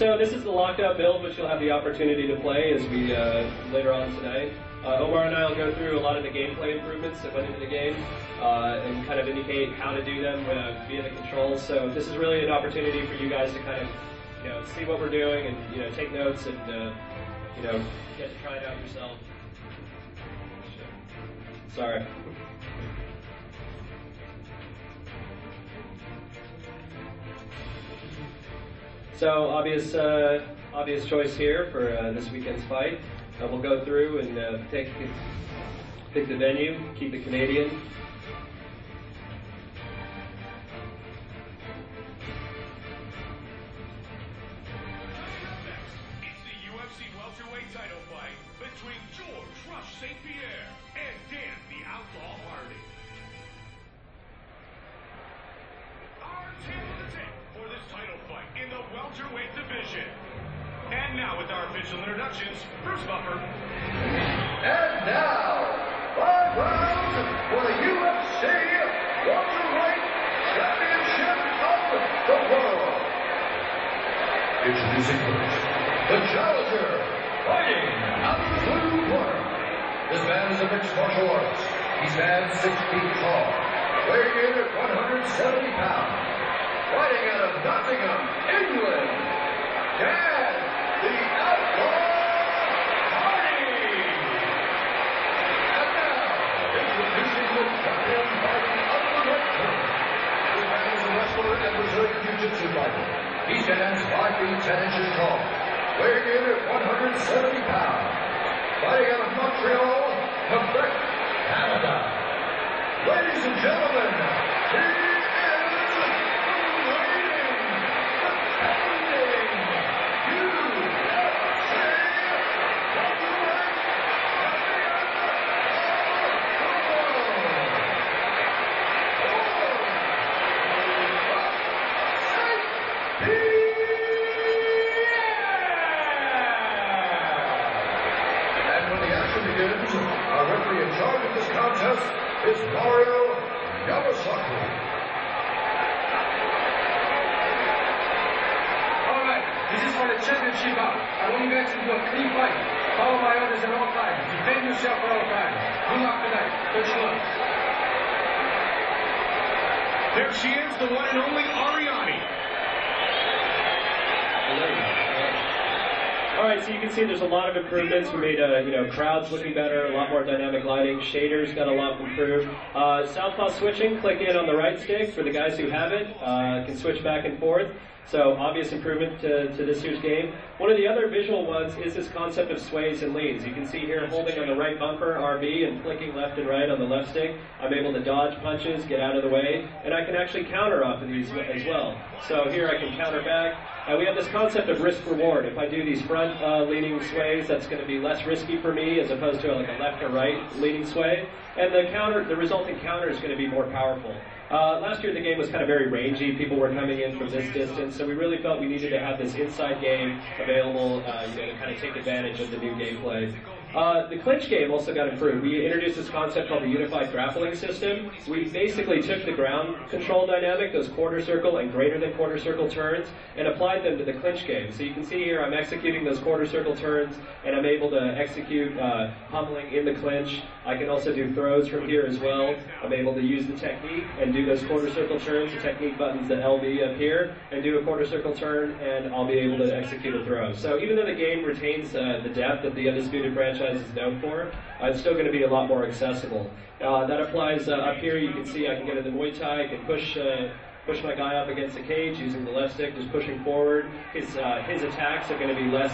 So this is the locked-out build, which you'll have the opportunity to play as we later on tonight. Omar and I will go through a lot of the gameplay improvements that went into the game and kind of indicate how to do them via the controls. So this is really an opportunity for you guys to kind of, see what we're doing and take notes and get to try it out yourself. Sorry. So obvious choice here for this weekend's fight. We'll go through and pick the venue, keep it Canadian. It's the UFC welterweight title fight between George Rush St. Pierre and Dan the Outlaw Hardy. Our team of the 10 for this title fight in the welterweight division. And now with our official introductions, Bruce Buffer. And now, 5 rounds for the UFC welterweight championship of the world. Introducing first, the challenger, fighting out of the blue corner. This man is a mixed martial artist. He stands 6 feet tall, weighing in at 170 pounds. Fighting out of Nottingham, England, Dan the Outlaw Hardy. And now, introducing the champion fighting out of the red corner. This man is a wrestler and Brazilian Jiu-Jitsu fighter. He stands 5 feet 10 inches tall, weighing in at 170 pounds. Fighting out of Montreal, Quebec, Canada. Ladies and gentlemen, he is the reigning, defending UFC welterweight champion of the world. And when the action begins, our referee in charge of this contest is Mario Yamasaki. All right, this is for the championship bout. I want you guys to do a clean fight. Follow my orders at all times. Defend yourself at all times. Good luck tonight. Good luck. There she is, the one and only Ariani. All right, so you can see there's a lot of improvements. We made, crowds looking better, a lot more dynamic lighting. Shaders got a lot improved. Southpaw switching, click in on the right stick for the guys who have it. Can switch back and forth. So obvious improvement to this year's game. One of the other visual ones is this concept of sways and leans. You can see here holding on the right bumper, RB, and flicking left and right on the left stick. I'm able to dodge punches, get out of the way, and I can actually counter off of these as well. So here I can counter back. We have this concept of risk reward. If I do these front leaning sways, that's going to be less risky for me as opposed to like a left or right leaning sway. And the resulting counter is going to be more powerful. Last year the game was kind of very rangy. People were coming in from this distance, so we really felt we needed to have this inside game available to kind of take advantage of the new gameplay. The clinch game also got improved. We introduced this concept called the unified grappling system. We basically took the ground control dynamic, those quarter circle and greater than quarter circle turns, and applied them to the clinch game. So you can see here I'm executing those quarter circle turns, and I'm able to execute pummeling in the clinch. I can also do throws from here as well. I'm able to use the technique and do those quarter circle turns, the technique buttons, the LV up here, and do a quarter circle turn, and I'll be able to execute a throw. So even though the game retains the depth that the Undisputed franchise is known for, it's still going to be a lot more accessible. That applies up here. You can see I can get in the Muay Thai, I can push my guy up against the cage using the left stick, just pushing forward. His attacks are going to be less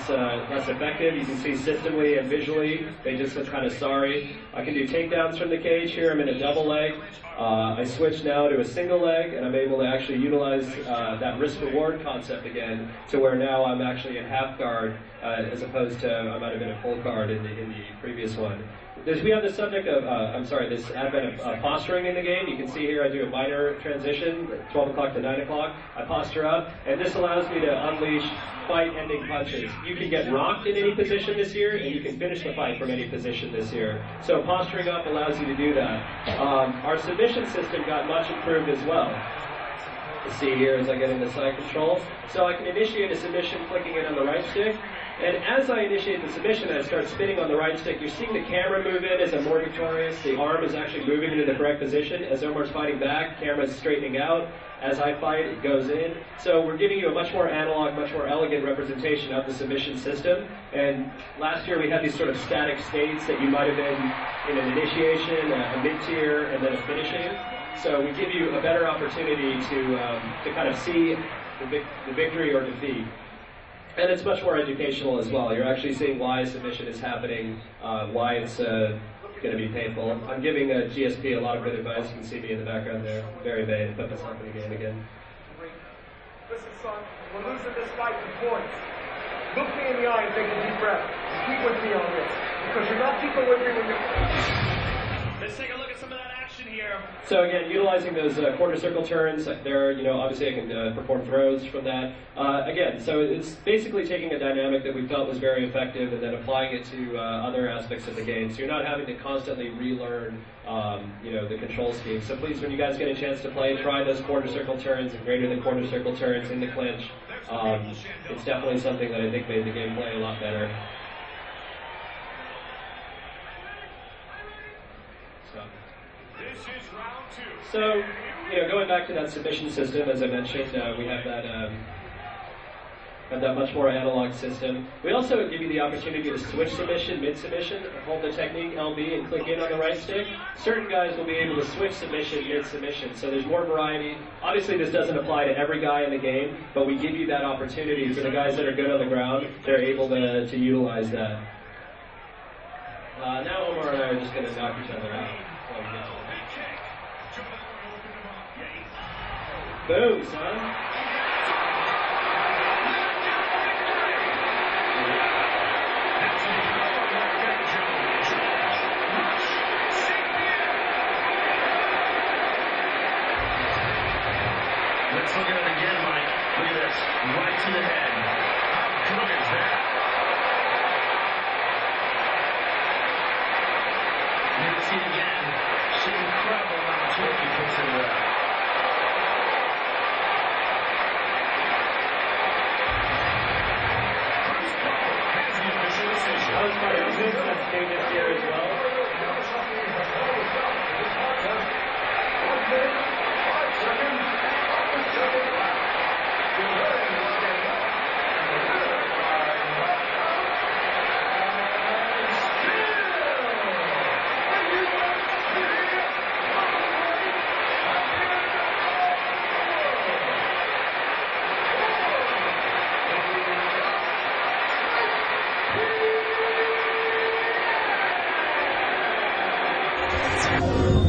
effective. You can see systemically and visually, they just look kind of sorry. I can do takedowns from the cage here. I'm in a double leg. I switch now to a single leg, and I'm able to actually utilize that risk-reward concept again, to where now I'm actually in half guard as opposed to I might have been a full guard in the previous one. We have the subject of, this advent of posturing in the game. You can see here I do a minor transition, 12 o'clock to 9 o'clock. I posture up, and this allows me to unleash fight-ending punches. You can get rocked in any position this year, and you can finish the fight from any position this year. So posturing up allows you to do that. Our submission system got much improved as well. see here as I get into side control. So I can initiate a submission clicking in on the right stick. And as I initiate the submission, I start spinning on the right stick. You're seeing the camera move in as I'm more victorious. The arm is actually moving into the correct position. As Omar's fighting back, camera's straightening out. As I fight, it goes in. So we're giving you a much more analog, much more elegant representation of the submission system. And last year we had these sort of static states that you might have been in an initiation, a mid-tier, and then a finishing. So we give you a better opportunity to kind of see the victory or defeat. And it's much more educational as well. You're actually seeing why submission is happening, why it's going to be painful. I'm giving GSP a lot of good advice. You can see me in the background there. Very vain. Put this up in the game again. Listen, son, we're losing this fight in points. Look me in the eye and take a deep breath. Keep with me on this. Because you're not keeping with me when you're... Let's take a look at some of that action here. So again, utilizing those quarter circle turns, there, obviously I can perform throws from that. Again, so it's basically taking a dynamic that we felt was very effective and then applying it to other aspects of the game. So you're not having to constantly relearn, the control scheme. So please, when you guys get a chance to play, try those quarter circle turns and greater than quarter circle turns in the clinch. It's definitely something that I think made the gameplay a lot better. So, going back to that submission system, as I mentioned, we have that much more analog system. We also give you the opportunity to switch submission, mid-submission, hold the technique LB and click in on the right stick. Certain guys will be able to switch submission, mid-submission, so there's more variety. Obviously, this doesn't apply to every guy in the game, but we give you that opportunity for the guys that are good on the ground. They're able to utilize that. Now Omar and I are just going to knock each other out. Boom, son. Let's look at it again, Mike. Look at this. Right to the head. How good is that? You can see it again. It's an incredible amount of torque he puts into that. I was part of this game this year as well. That's